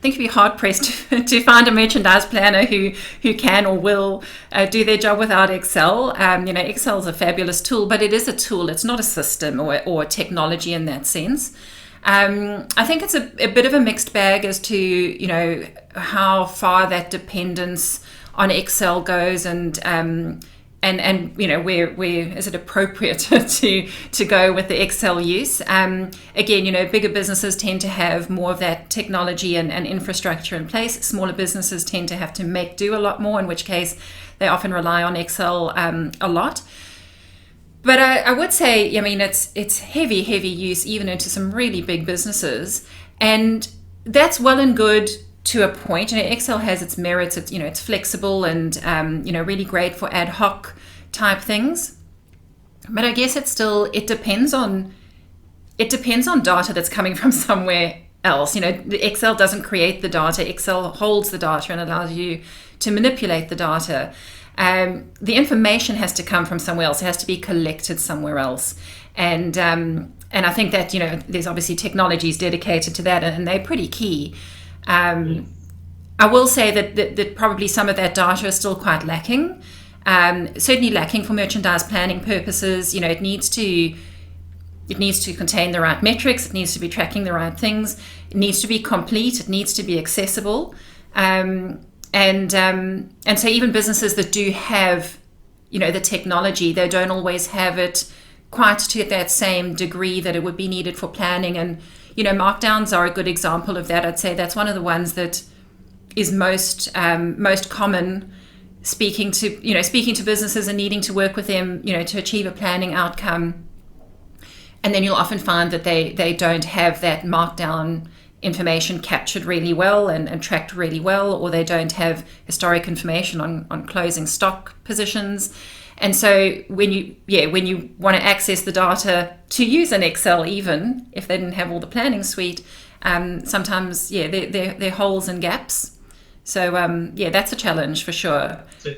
think you'd be hard pressed to find a merchandise planner who can or will do their job without Excel. Excel is a fabulous tool, but it is a tool. It's not a system or technology in that sense. I think it's a bit of a mixed bag as to how far that dependence on Excel goes, and where is it appropriate to go with the Excel use. Again, bigger businesses tend to have more of that technology and infrastructure in place. Smaller businesses tend to have to make do a lot more, in which case they often rely on Excel a lot. But I would say, it's heavy use even into some really big businesses, and that's well and good to a point. Excel has its merits. It's flexible and really great for ad hoc type things. But I guess it depends on data that's coming from somewhere else. Excel doesn't create the data. Excel holds the data and allows you to manipulate the data. The information has to come from somewhere else. It has to be collected somewhere else. And I think that, there's obviously technologies dedicated to that, and they're pretty key. I will say that probably some of that data is still quite lacking. Certainly lacking for merchandise planning purposes. It needs to contain the right metrics. It needs to be tracking the right things. It needs to be complete. It needs to be accessible. And so even businesses that do have, the technology, they don't always have it quite to that same degree that it would be needed for planning. And, markdowns are a good example of that. I'd say that's one of the ones that is most common, speaking to businesses and needing to work with them, to achieve a planning outcome. And then you'll often find that they don't have that markdown information captured really well and tracked really well, or they don't have historic information on closing stock positions. And so when you want to access the data to use an Excel, even if they didn't have all the planning suite, sometimes there are holes and gaps. So that's a challenge for sure. So